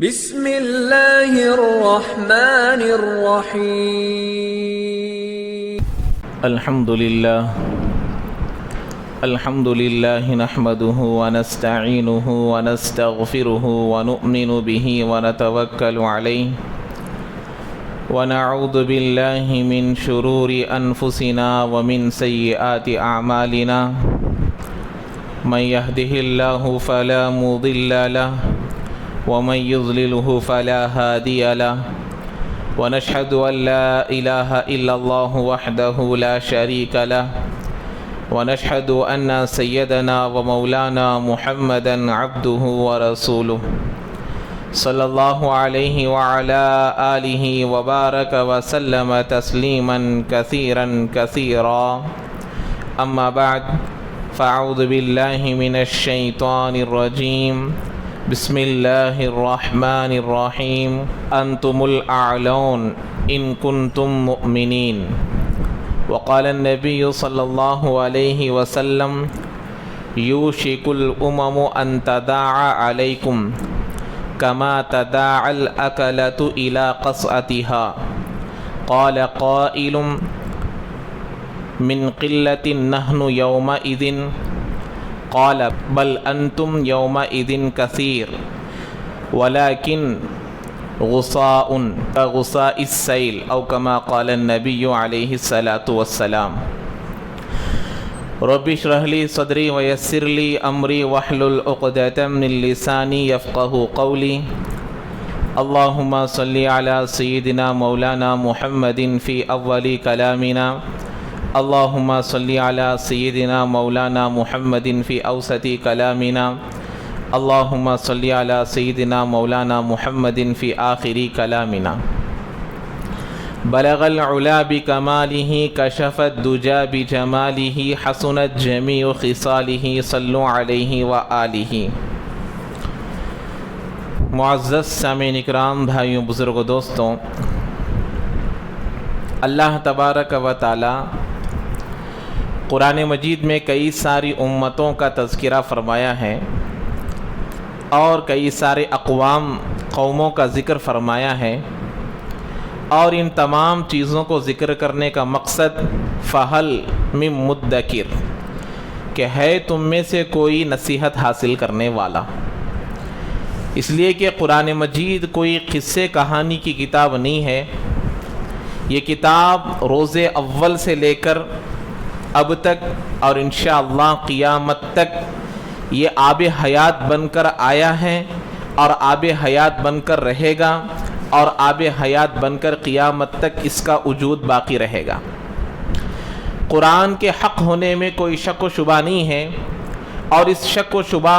بسم اللہ الرحمن الرحیم الحمد للہ نحمده ونستعینه ونستغفره ونؤمن به ونتوکل علیہ ونعوذ باللہ من شرور انفسنا ومن سیئات اعمالنا من يهده الله فلا مضل له ومن يضلله فلا هادي له ونشهد أن لا إله إلا الله وحده لا شريك له ونشهد أن سيدنا ومولانا محمدا عبده ورسوله صلى الله عليه وعلى آله وبارك وسلم تسليما كثيرا كثيرا أما بعد فأعوذ بالله من الشيطان الرجيم بسم اللہ الرحمن الرحیم انتم الاعلون ان کنتم مؤمنین وقال النبی صلی اللہ علیہ وسلم یوشک الامم ان تداعى علیکم کما تداعى الاکلة الى قصعتها قال قائل من قلة نحن یومئذ قال بل انتم یومئذ کثیر ولكن غصاء كغصاء السیل او کما قال النبی علیہ الصلاۃ والسلام رب اشرح لی صدری ویسر لی امری واحلل عقدۃ من لسانی یفقهوا قولی اللهم صل علی سیدنا مولانا محمد فی اول کلامنا اللهم صل على سيدنا مولانا محمد في أوسط كلامنا اللهم صل على سيدنا مولانا محمد في آخر كلامنا بلغ العلا بكماله كشف الدجى بجماله حسنت جميع خصاله صلوا عليه وآله معزز سامعین اکرام، بھائیوں، بزرگوں، دوستوں، اللہ تبارک و تعالی قرآن مجید میں کئی ساری امتوں کا تذکرہ فرمایا ہے اور کئی سارے قوموں کا ذکر فرمایا ہے، اور ان تمام چیزوں کو ذکر کرنے کا مقصد فہل من مدکر، کہ ہے تم میں سے کوئی نصیحت حاصل کرنے والا. اس لیے کہ قرآن مجید کوئی قصے کہانی کی کتاب نہیں ہے. یہ کتاب روز اول سے لے کر اب تک اور انشاءاللہ قیامت تک یہ آب حیات بن کر آیا ہے اور آب حیات بن کر رہے گا اور آب حیات بن کر قیامت تک اس کا وجود باقی رہے گا. قرآن کے حق ہونے میں کوئی شک و شبہ نہیں ہے، اور اس شک و شبہ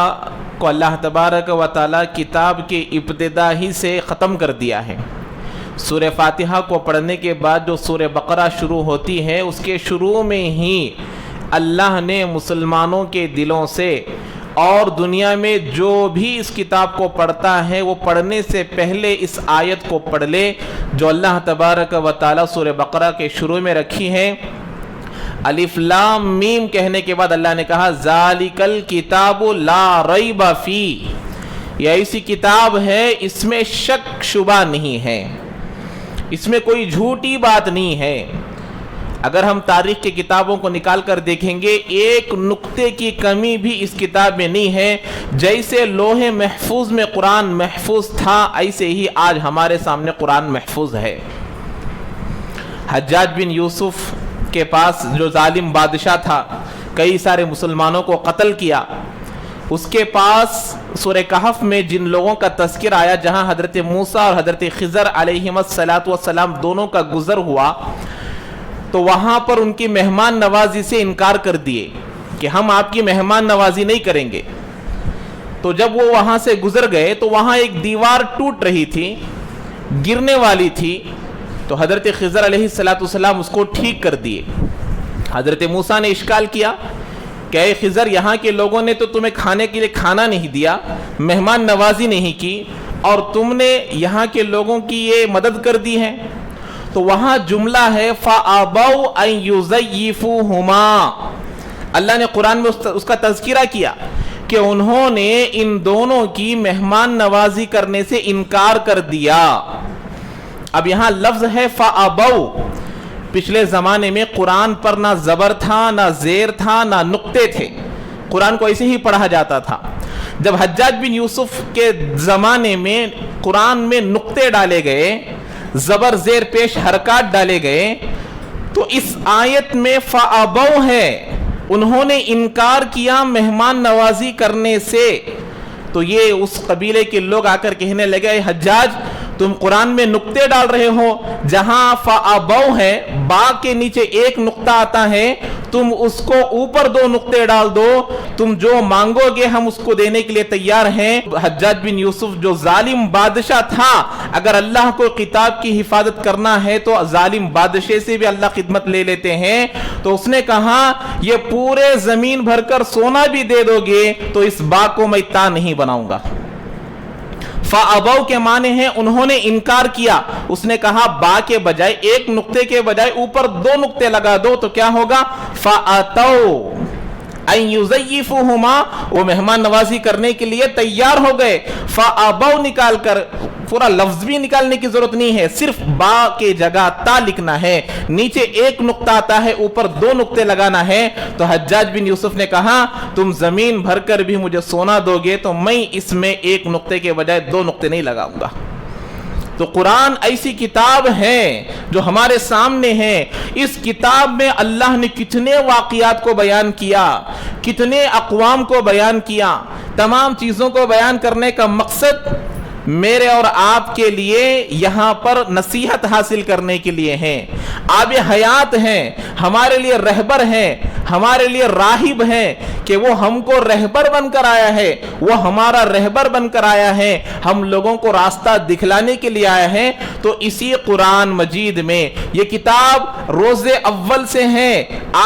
کو اللہ تبارک و تعالی کتاب کے ابتدا ہی سے ختم کر دیا ہے. سورہ فاتحہ کو پڑھنے کے بعد جو سورہ بقرہ شروع ہوتی ہے، اس کے شروع میں ہی اللہ نے مسلمانوں کے دلوں سے، اور دنیا میں جو بھی اس کتاب کو پڑھتا ہے وہ پڑھنے سے پہلے اس آیت کو پڑھ لے جو اللہ تبارک و تعالی سورہ بقرہ کے شروع میں رکھی ہے. الف لام میم کہنے کے بعد اللہ نے کہا ذالک الکتاب لا ریب فیہ، یہ ایسی کتاب ہے اس میں شک شبہ نہیں ہے، اس میں کوئی جھوٹی بات نہیں ہے. اگر ہم تاریخ کی کتابوں کو نکال کر دیکھیں گے، ایک نقطے کی کمی بھی اس کتاب میں نہیں ہے. جیسے لوح محفوظ میں قرآن محفوظ تھا، ایسے ہی آج ہمارے سامنے قرآن محفوظ ہے. حجاج بن یوسف کے پاس جو ظالم بادشاہ تھا، کئی سارے مسلمانوں کو قتل کیا، اس کے پاس سورہ کہف میں جن لوگوں کا تذکر آیا، جہاں حضرت موسیٰ اور حضرت خضر علیہم السلام دونوں کا گزر ہوا، تو وہاں پر ان کی مہمان نوازی سے انکار کر دیے کہ ہم آپ کی مہمان نوازی نہیں کریں گے. تو جب وہ وہاں سے گزر گئے تو وہاں ایک دیوار ٹوٹ رہی تھی، گرنے والی تھی، تو حضرت خضر علیہ السلام اس کو ٹھیک کر دیے. حضرت موسیٰ نے اشکال کیا کہ اے خضر، یہاں کے لوگوں نے تو تمہیں کھانے کے لیے کھانا نہیں دیا، مہمان نوازی نہیں کی، اور تم نے یہاں کے لوگوں کی یہ مدد کر دی ہے. تو وہاں جملہ ہے فَأَبَوْا أَن يُزَيِّفُوهُمَا، اللہ نے قرآن میں اس کا تذکرہ کیا کہ انہوں نے ان دونوں کی مہمان نوازی کرنے سے انکار کر دیا۔ اب یہاں لفظ ہے فَأَبَوْا۔ پچھلے زمانے میں قرآن پر نہ زبر تھا، نہ زیر تھا، نہ نقطے تھے، قرآن کو ایسے ہی پڑھا جاتا تھا۔ جب حجاج بن یوسف کے زمانے میں قرآن میں نقطے ڈالے گئے، زبر زیر پیش حرکات ڈالے گئے، تو اس آیت میں فَأَبَوْا ہے، انہوں نے انکار کیا مہمان نوازی کرنے سے۔ تو یہ اس قبیلے کے لوگ آ کر کہنے لگے اے حجاج تم قرآن میں نقطے ڈال رہے ہو، جہاں فَأَبَوْا ہے با کے نیچے ایک نقطہ آتا ہے، تم اس کو اوپر دو نقطے ڈال دو، تم جو مانگو گے ہم اس کو دینے کے لیے تیار ہیں۔ حجاج بن یوسف جو ظالم بادشاہ تھا، اگر اللہ کو کتاب کی حفاظت کرنا ہے تو ظالم بادشاہ سے بھی اللہ خدمت لے لیتے ہیں، تو اس نے کہا یہ پورے زمین بھر کر سونا بھی دے دو گے تو اس باغ کو میں تا نہیں بناؤں گا۔ فَأَبَوْا کے معنی ہیں انہوں نے انکار کیا۔ اس نے کہا با کے بجائے ایک نقطے کے بجائے اوپر دو نقطے لگا دو تو کیا ہوگا؟ فَأَتَوْا أَن يُزَيِّفُوهُمَا، وہ مہمان نوازی کرنے کے لیے تیار ہو گئے۔ فَأَبَوْا نکال کر پورا لفظ بھی نکالنے کی ضرورت نہیں ہے، صرف با کے جگہ تا لکھنا ہے، نیچے ایک نقطہ آتا ہے، اوپر دو نقطے لگانا ہے۔ تو حجاج بن یوسف نے کہا تم زمین بھر کر بھی مجھے سونا دو گے تو میں اس میں ایک نقطے کے بجائے دو نقطے نہیں لگاؤں گا۔ تو قرآن ایسی کتاب ہے جو ہمارے سامنے ہے، اس کتاب میں اللہ نے کتنے واقعات کو بیان کیا، کتنے اقوام کو بیان کیا، تمام چیزوں کو بیان کرنے کا مقصد میرے اور آپ کے لیے یہاں پر نصیحت حاصل کرنے کے لیے ہیں، آب حیات ہیں، ہمارے لیے رہبر ہیں، ہمارے لیے راہب ہیں کہ وہ ہم کو رہبر بن کر آیا ہے، وہ ہمارا رہبر بن کر آیا ہے، ہم لوگوں کو راستہ دکھلانے کے لیے آیا ہے۔ تو اسی قرآن مجید میں یہ کتاب روز اول سے ہے،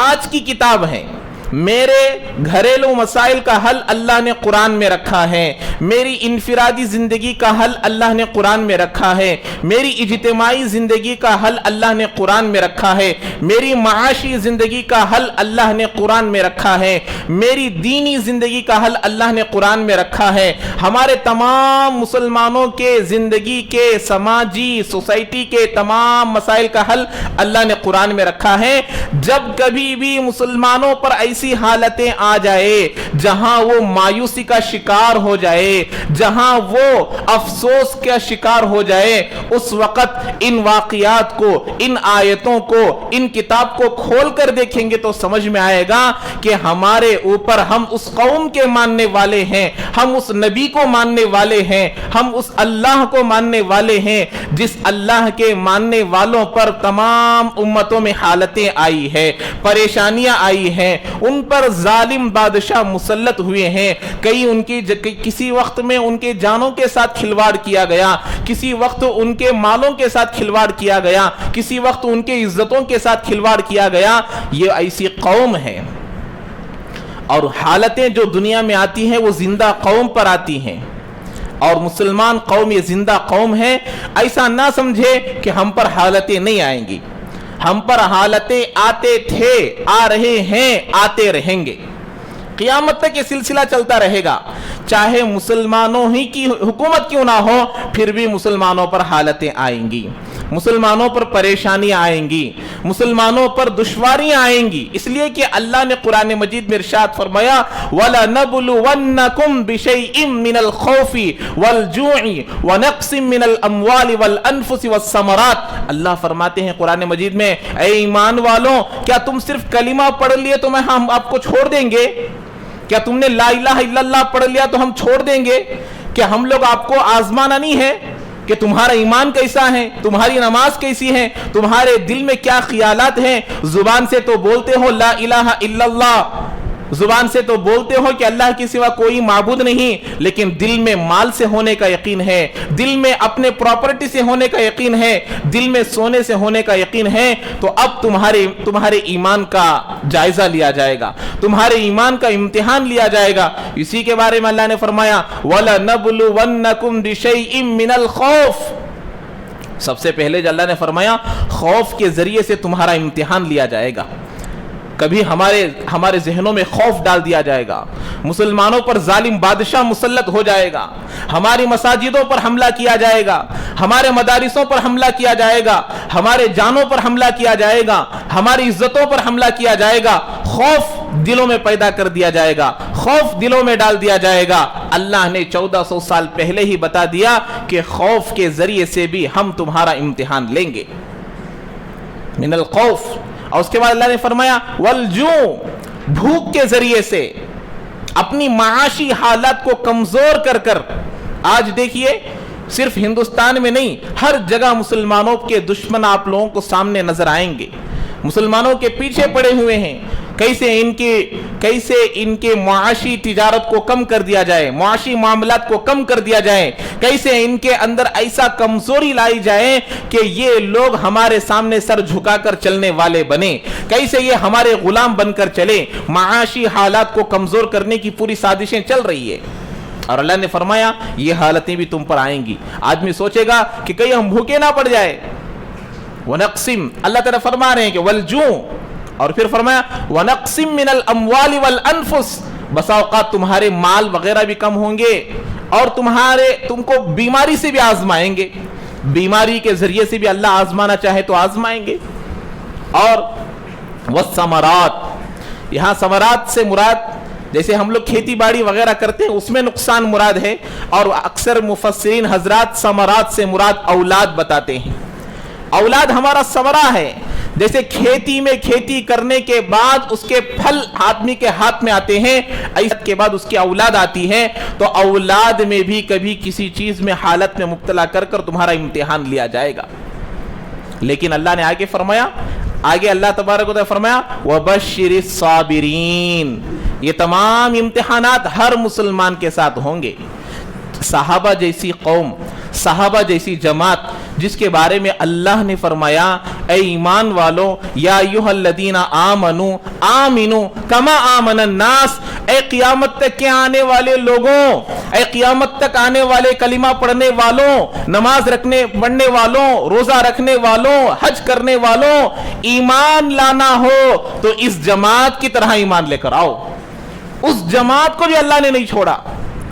آج کی کتاب ہے۔ میرے گھریلو مسائل کا حل اللہ نے قرآن میں رکھا ہے، میری انفرادی زندگی کا حل اللہ نے قرآن میں رکھا ہے، میری اجتماعی زندگی کا حل اللہ نے قرآن میں رکھا ہے، میری معاشی زندگی کا حل اللہ نے قرآن میں رکھا ہے، میری دینی زندگی کا حل اللہ نے قرآن میں رکھا ہے، ہمارے تمام مسلمانوں کے زندگی کے سماجی سوسائٹی کے تمام مسائل کا حل اللہ نے قرآن میں رکھا ہے۔ جب کبھی بھی مسلمانوں پر ایسی حالتیں آ جائے جہاں وہ مایوسی کا شکار ہو جائے، جہاں وہ افسوس کا شکار ہو جائے، اس وقت ان واقعات کو، ان آیتوں کو، ان کتاب کو کھول کر دیکھیں گے تو سمجھ میں آئے گا کہ ہمارے اوپر ہم اس قوم کے ماننے والے ہیں، ہم اس نبی کو ماننے والے ہیں، ہم اس اللہ کو ماننے والے ہیں جس اللہ کے ماننے والوں پر تمام امتوں میں حالتیں آئی ہے، پریشانیاں آئی ہیں، ان پر ظالم بادشاہ مسلط ہوئے ہیں، کئی ان کی کسی وقت میں ان کے جانوں کے ساتھ کھلواڑ کیا گیا، کسی وقت ان کے مالوں کے ساتھ کھلواڑ کیا گیا، کسی وقت ان کے عزتوں کے ساتھ کھلواڑ کیا گیا۔ یہ ایسی قوم ہے، اور حالتیں جو دنیا میں آتی ہیں وہ زندہ قوم پر آتی ہیں، اور مسلمان قوم یہ زندہ قوم ہے۔ ایسا نہ سمجھے کہ ہم پر حالتیں نہیں آئیں گی، ہم پر حالتیں آتے تھے، آ رہے ہیں، آتے رہیں گے، قیامت تک یہ سلسلہ چلتا رہے گا، چاہے مسلمانوں ہی کی حکومت کیوں نہ ہو، پھر بھی مسلمانوں پر حالتیں آئیں گی، مسلمانوں پر پریشانیاں آئیں گی، مسلمانوں پر دشواریاں آئیں گی، اس لیے کہ اللہ نے قرآن مجید میں ارشاد فرمایا وَلَنَبْلُوَنَّكُمْ بِشَيْءٍ مِّنَ الْخَوْفِ وَالْجُوعِ وَنَقْصٍ مِّنَ الْأَمْوَالِ وَالْأَنفُسِ وَالثَّمَرَاتِ۔ اللہ فرماتے ہیں قرآن مجید میں، اے ایمان والوں کیا تم صرف کلمہ پڑھ لیے تو ہم آپ کو چھوڑ دیں گے؟ کیا تم نے لا الہ الا اللہ پڑھ لیا تو ہم چھوڑ دیں گے؟ کیا ہم لوگ آپ کو آزمانا نہیں ہے کہ تمہارا ایمان کیسا ہے، تمہاری نماز کیسی ہے، تمہارے دل میں کیا خیالات ہیں؟ زبان سے تو بولتے ہو لا الہ الا اللہ، زبان سے تو بولتے ہو کہ اللہ کے سوا کوئی معبود نہیں، لیکن دل میں مال سے ہونے کا یقین ہے، دل میں اپنے پراپرٹی سے ہونے کا یقین ہے، دل میں سونے سے ہونے کا یقین ہے، تو اب تمہارے ایمان کا جائزہ لیا جائے گا، تمہارے ایمان کا امتحان لیا جائے گا۔ اسی کے بارے میں اللہ نے فرمایا وَلَنَبْلُوَنَّكُمْ بِشَيْءٍ مِّنَ الْخَوْفِ، سب سے پہلے جو اللہ نے فرمایا خوف کے ذریعے سے تمہارا امتحان لیا جائے گا۔ کبھی ہمارے ذہنوں میں خوف ڈال دیا جائے گا، مسلمانوں پر ظالم بادشاہ مسلط ہو جائے گا، ہماری مساجدوں پر حملہ کیا جائے گا، ہمارے مدارسوں پر حملہ کیا جائے گا، ہمارے جانوں پر حملہ کیا جائے گا، ہماری عزتوں پر حملہ کیا جائے گا، خوف دلوں میں پیدا کر دیا جائے گا، خوف دلوں میں ڈال دیا جائے گا۔ اللہ نے 1400 سال پہلے ہی بتا دیا کہ خوف کے ذریعے سے بھی ہم تمہارا امتحان لیں گے، من الخوف۔ اور اس کے بعد اللہ نے فرمایا والجوع، بھوک کے ذریعے سے، اپنی معاشی حالت کو کمزور کر کر۔ آج دیکھیے صرف ہندوستان میں نہیں، ہر جگہ مسلمانوں کے دشمن آپ لوگوں کو سامنے نظر آئیں گے، مسلمانوں کے پیچھے پڑے ہوئے ہیں، کیسے ان کے معاشی تجارت کو کم کر دیا جائے، معاشی معاملات کو کم کر دیا جائے، کیسے ان کے اندر ایسا کمزوری لائی جائے کہ یہ لوگ ہمارے سامنے سر جھکا کر چلنے والے بنے، کیسے یہ ہمارے غلام بن کر چلے۔ معاشی حالات کو کمزور کرنے کی پوری سازشیں چل رہی ہے، اور اللہ نے فرمایا یہ حالتیں بھی تم پر آئیں گی۔ آدمی سوچے گا کہ کہیں ہم بھوکے نہ پڑ جائے، وَنَقْسِمْ، اللہ تعالیٰ فرما رہے ہیں کہ وَالْجُوعُ، اور پھر فرمایا وَنَقْسِمْ مِنَ الْأَمْوَالِ وَالْأَنفُسِ، بسا اوقات تمہارے مال وغیرہ بھی کم ہوں گے، اور تم کو بیماری سے بھی آزمائیں گے، بیماری کے ذریعے سے بھی اللہ آزمانا چاہے تو آزمائیں گے۔ اور وَالثَّمَرَاتِ، یہاں ثمرات سے مراد جیسے ہم لوگ کھیتی باڑی وغیرہ کرتے ہیں اس میں نقصان مراد ہے، اور اکثر مفسرین حضرات ثمرات سے مراد اولاد بتاتے ہیں۔ اولاد ہمارا ثمرہ ہے، جیسے کھیتی میں کھیتی کرنے کے بعد اس کے پھل آدمی کے ہاتھ میں آتے ہیں، ایسا کے بعد اس کی اولاد آتی ہے، تو اولاد میں بھی کبھی کسی چیز میں حالت میں مبتلا کر کر تمہارا امتحان لیا جائے گا۔ لیکن اللہ نے آگے فرمایا، آگے اللہ تبارک و تعالی فرمایا وَبَشِّرِ الصَّابِرِينَ، یہ تمام امتحانات ہر مسلمان کے ساتھ ہوں گے۔ صحابہ جیسی قوم، صحابہ جیسی جماعت جس کے بارے میں اللہ نے فرمایا اے ایمان والو یا ایھا الذین آمنو آمنو کما آمن الناس، اے قیامت تک کے آنے والے لوگوں، اے قیامت تک آنے والے کلمہ پڑھنے والوں، نماز پڑھنے والوں، روزہ رکھنے والوں، حج کرنے والوں، ایمان لانا ہو تو اس جماعت کی طرح ایمان لے کر آؤ۔ اس جماعت کو بھی اللہ نے نہیں چھوڑا،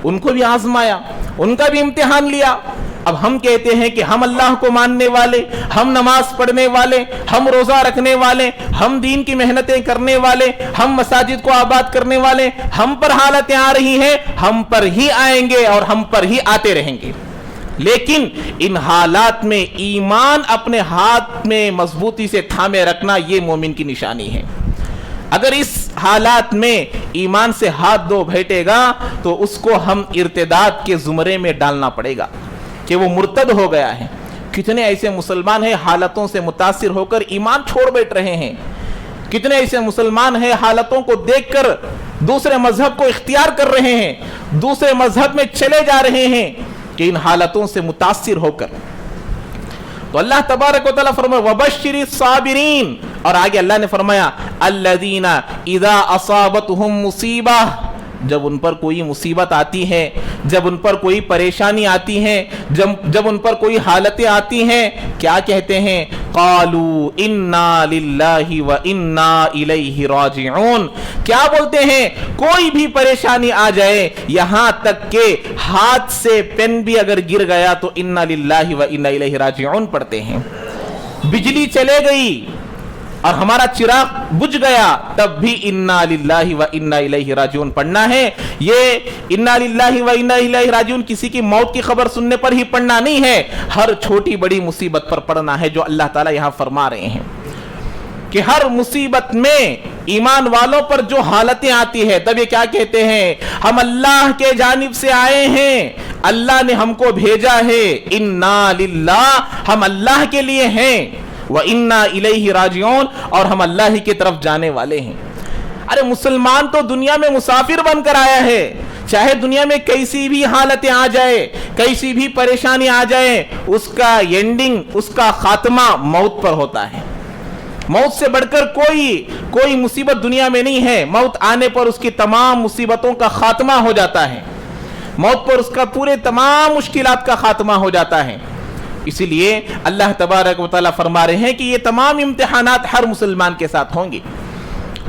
ان کو بھی آزمایا، ان کا بھی امتحان لیا۔ اب ہم کہتے ہیں کہ ہم اللہ کو ماننے والے، ہم نماز پڑھنے والے، ہم روزہ رکھنے والے، ہم دین کی محنتیں کرنے والے، ہم مساجد کو آباد کرنے والے، ہم پر حالتیں آ رہی ہیں، ہم پر ہی آئیں گے اور ہم پر ہی آتے رہیں گے۔ لیکن ان حالات میں ایمان اپنے ہاتھ میں مضبوطی سے تھامے رکھنا یہ مومن کی نشانی ہے۔ اگر اس حالات میں ایمان سے ہاتھ دھو بیٹھے گا تو اس کو ہم ارتداد کے زمرے میں ڈالنا پڑے گا کہ وہ مرتد ہو گیا ہے۔ کتنے ایسے مسلمان ہیں حالتوں سے متاثر ہو کر ایمان چھوڑ بیٹھ رہے ہیں، کتنے ایسے مسلمان ہیں حالتوں کو دیکھ کر دوسرے مذہب کو اختیار کر رہے ہیں، دوسرے مذہب میں چلے جا رہے ہیں کہ ان حالتوں سے متاثر ہو کر۔ تو اللہ تبارک و تعالیٰ فرمایا وَبَشِّرِ الصَّابِرِينَ، اور آگے اللہ نے فرمایا الَّذِينَ اِذَا أَصَابَتْهُمْ مُصِيبَةٌ، جب ان پر کوئی مصیبت آتی ہے، جب ان پر کوئی پریشانی آتی ہے، جب ان پر کوئی حالتیں آتی ہیں، کیا کہتے ہیں؟ قالوا انا للہ و انا الیہ راجعون، کیا بولتے ہیں؟ کوئی بھی پریشانی آ جائے، یہاں تک کہ ہاتھ سے پین بھی اگر گر گیا تو انا للہ و انا الیہ راجعون پڑھتے ہیں۔ بجلی چلے گئی اور ہمارا چراغ بجھ گیا تب بھی انا للہ و انا الیہ راجعون پڑھنا ہے۔ یہ انا للہ و انا الیہ راجعون کسی کی موت کی خبر سننے پر ہی پڑھنا نہیں ہے، ہر چھوٹی بڑی مصیبت پر پڑھنا ہے، جو اللہ تعالیٰ یہاں فرما رہے ہیں کہ ہر مصیبت میں ایمان والوں پر جو حالتیں آتی ہے تب یہ کیا کہتے ہیں؟ ہم اللہ کے جانب سے آئے ہیں، اللہ نے ہم کو بھیجا ہے، انا للہ، ہم اللہ کے لیے ہیں، وَإِنَّا إِلَيْهِ راجعون، اور ہم اللہ ہی کی طرف جانے والے ہیں۔ ارے مسلمان تو دنیا میں مسافر بن کر آیا ہے، چاہے دنیا میں کیسی بھی حالتیں آ جائے، کیسی بھی پریشانی آ جائے، اس کا اینڈنگ، اس کا خاتمہ موت پر ہوتا ہے۔ موت سے بڑھ کر کوئی مصیبت دنیا میں نہیں ہے۔ موت آنے پر اس کی تمام مصیبتوں کا خاتمہ ہو جاتا ہے، موت پر اس کا پورے تمام مشکلات کا خاتمہ ہو جاتا ہے۔ اسی لیے اللہ تبارک و تعالیٰ فرما رہے ہیں کہ یہ تمام امتحانات ہر مسلمان کے ساتھ ہوں گے۔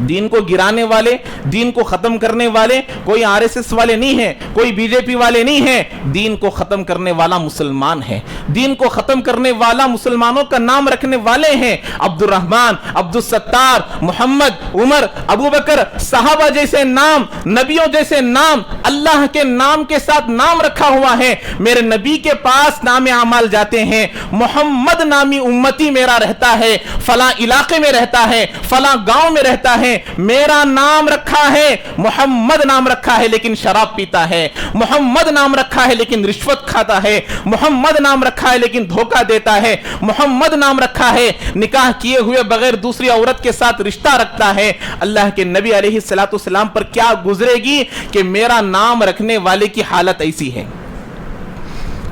دین کو گرانے والے, دین کو ختم کرنے والے کوئی RSS والے نہیں ہیں, کوئی BJP والے نہیں ہیں. دین کو ختم کرنے والا مسلمان ہے. دین کو ختم کرنے والا مسلمانوں کا نام رکھنے والے ہیں. عبد الرحمن, عبد الستار, محمد, عمر, ابو بکر, صحابہ جیسے نام, نبیوں جیسے نام, اللہ کے نام کے ساتھ نام رکھا ہوا ہے. میرے نبی کے پاس نام اعمال جاتے ہیں, محمد نامی امتی میرا رہتا ہے, فلاں علاقے میں رہتا ہے, فلاں گاؤں میں رہتا ہے, میرا نام رکھا ہے, محمد نام رکھا ہے لیکن شراب پیتا ہے, محمد نام رکھا ہے لیکن رشوت کھاتا ہے, محمد نام رکھا ہے لیکن دھوکہ دیتا ہے, محمد نام رکھا ہے نکاح کیے ہوئے بغیر دوسری عورت کے ساتھ رشتہ رکھتا ہے. اللہ کے نبی علیہ الصلوۃ والسلام پر کیا گزرے گی کہ میرا نام رکھنے والے کی حالت ایسی ہے.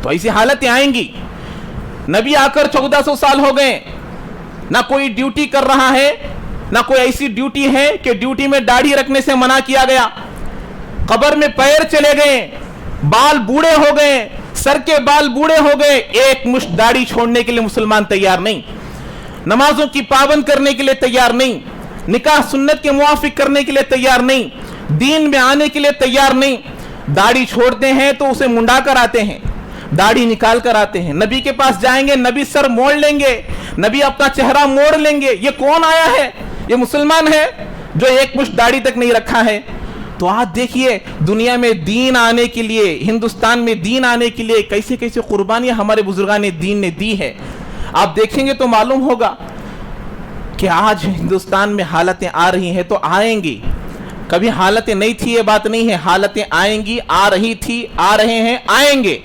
تو ایسی حالتیں آئیں گی. نبی آ کر 1400 سال ہو گئے, نہ کوئی ڈیوٹی کر رہا ہے, نہ کوئی ایسی ڈیوٹی ہے کہ ڈیوٹی میں داڑھی رکھنے سے منع کیا گیا. قبر میں پیر چلے گئے, بال بوڑھے ہو گئے, سر کے بال بوڑھے ہو گئے, ایک مشت داڑھی چھوڑنے کے لیے مسلمان تیار نہیں, نمازوں کی پابند کرنے کے لیے تیار نہیں, نکاح سنت کے موافق کرنے کے لیے تیار نہیں, دین میں آنے کے لیے تیار نہیں. داڑھی چھوڑتے ہیں تو اسے منڈا کر آتے ہیں, داڑھی نکال کر آتے ہیں. نبی کے پاس جائیں گے, نبی سر موڑ لیں گے, نبی اپنا چہرہ موڑ لیں گے. یہ کون آیا ہے؟ یہ مسلمان ہے جو ایک مشت داڑھی تک نہیں رکھا ہے. تو آج دیکھیے دنیا میں دین آنے کے لیے, ہندوستان میں دین آنے کے لیے کیسے کیسے قربانیاں ہمارے بزرگان دین نے دی ہے. آپ دیکھیں گے تو معلوم ہوگا کہ آج ہندوستان میں حالتیں آ رہی ہیں تو آئیں گی. کبھی حالتیں نہیں تھی یہ بات نہیں ہے, حالتیں آئیں گی, آ رہی تھی, آ رہے ہیں, آئیں گے.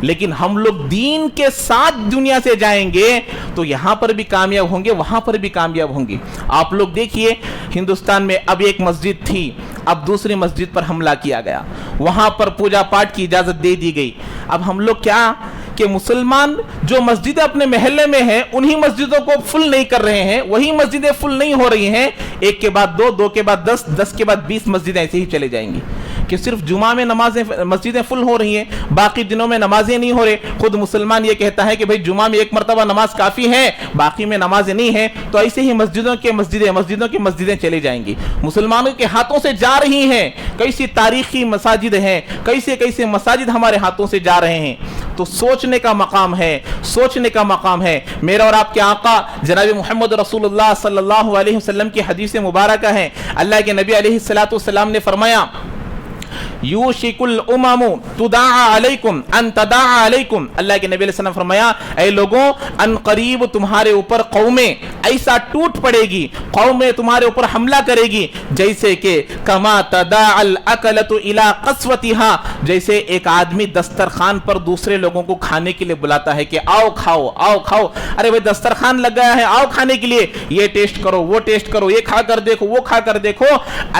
لیکن ہم لوگ دین کے ساتھ دنیا سے جائیں گے تو یہاں پر بھی کامیاب ہوں گے, وہاں پر بھی کامیاب ہوں گے. آپ لوگ دیکھیے ہندوستان میں اب ایک مسجد تھی, اب دوسری مسجد پر حملہ کیا گیا, وہاں پر پوجا پاٹ کی اجازت دے دی گئی. اب ہم لوگ کیا کہ مسلمان جو مسجدیں اپنے محلے میں ہیں انہی مسجدوں کو فل نہیں کر رہے ہیں, وہی مسجدیں فل نہیں ہو رہی ہیں. ایک کے بعد 2, 2 کے بعد 10, 10 کے بعد 20 مسجدیں ایسے ہی چلے جائیں گی کہ صرف جمعہ میں مسجدیں فل ہو رہی ہیں, باقی دنوں میں نمازیں نہیں ہو رہے. خود مسلمان یہ کہتا ہے کہ بھئی جمعہ میں ایک مرتبہ نماز کافی ہے, باقی میں نمازیں نہیں ہیں. تو ایسے ہی مسجدوں کی مسجدیں چلی جائیں گی, مسلمانوں کے ہاتھوں سے جا رہی ہیں. کیسی تاریخی مساجد ہیں, کیسے مساجد ہمارے ہاتھوں سے جا رہے ہیں. تو سوچنے کا مقام ہے. میرا اور آپ کے آقا جناب محمد رسول اللہ صلی اللہ علیہ وسلم کی حدیث مبارکہ ہے. اللہ کے نبی علیہ الصلوۃ والسلام نے فرمایا یوشک الامم تداعى علیکم ان تداعى علیکم. اللہ کے نبی علیہ السلام فرمایا اے لوگوں ان قریب تمہارے اوپر قومیں ایسا ٹوٹ پڑے گی, قومیں تمہارے اوپر حملہ کرے گی جیسے کہ کما تداعى الاکلۃ الی قصوتها, جیسے ایک آدمی دسترخوان پر دوسرے لوگوں کو کھانے کے لیے بلاتا ہے کہ آؤ کھاؤ آؤ کھاؤ. ارے بھائی دسترخوان لگ گیا ہے, آؤ کھانے کے لیے, یہ ٹیسٹ کرو, وہ ٹیسٹ کرو, یہ کھا کر دیکھو, وہ کھا کر دیکھو.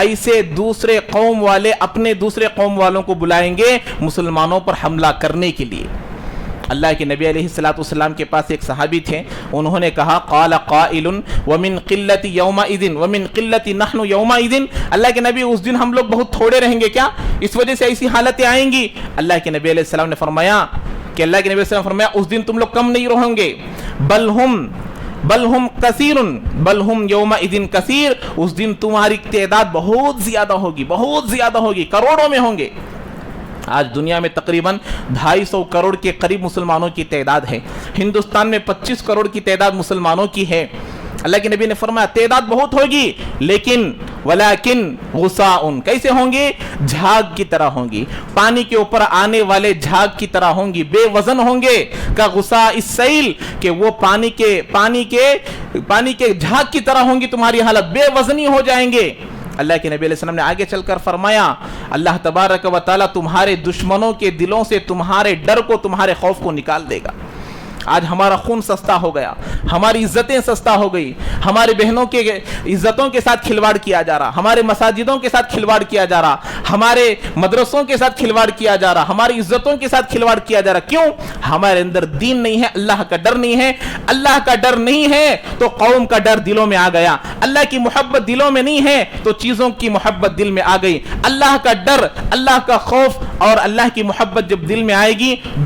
ایسے دوسرے قوم والے اپنے دوسرے قوم والوں کو بلائیں گے مسلمانوں پر حملہ کرنے کے لیے. اللہ کے نبی علیہ الصلوۃ والسلام کے پاس ایک صحابی تھے, انہوں نے کہا قال قائل ومن قلت یومئذ ومن قلت نحن یومئذ. اللہ کے نبی اس دن ہم لوگ بہت تھوڑے رہیں گے کیا, اس وجہ سے ایسی حالتیں آئیں گی. اللہ کے نبی علیہ السلام نے فرمایا اس دن تم لوگ کم نہیں رہو گے, بل ہم کثیر, بل ہم یومئذ کثیر. اس دن تمہاری تعداد بہت زیادہ ہوگی, کروڑوں میں ہوں گے. آج دنیا میں تقریباً 250 کروڑ کے قریب مسلمانوں کی تعداد ہے. ہندوستان میں 25 کروڑ کی تعداد مسلمانوں کی ہے. اللہ کے نبی نے فرمایا تعداد بہت ہوگی لیکن ولیکن غصاء, کیسے ہوں گی, جھاگ کی طرح ہوں گی, پانی کے اوپر آنے والے جھاگ کی طرح ہوں گی, بے وزن ہوں گے. کا غصاء السیل, کہ وہ پانی کے جھاگ کی طرح ہوں گی تمہاری حالت, بے وزنی ہو جائیں گے. اللہ کے نبی علیہ السلام نے آگے چل کر فرمایا اللہ تبارک و تعالی تمہارے دشمنوں کے دلوں سے تمہارے ڈر کو, تمہارے خوف کو نکال دے گا. آج ہمارا خون سستا ہو گیا, ہماری عزتیں سستا ہو گئی, ہمارے بہنوں کے عزتوں کے ساتھ کھلواڑ کیا جا رہا, ہمارے مساجدوں کے ساتھ کھلواڑ کیا جا رہا, ہمارے مدرسوں کے ساتھ کھلواڑ کیا جا رہا, ہماری عزتوں کے ساتھ کھلواڑ کیا جا رہا. کیوں؟ ہمارے اندر دین نہیں ہے, اللہ کا ڈر نہیں ہے. اللہ کا ڈر نہیں ہے تو قوم کا ڈر دلوں میں آ گیا, اللہ کی محبت دلوں میں نہیں ہے تو چیزوں کی محبت دل میں آ گئی. اللہ کا ڈر, اللہ کا خوف اور اللہ کی محبت جب دل میں آئے گی,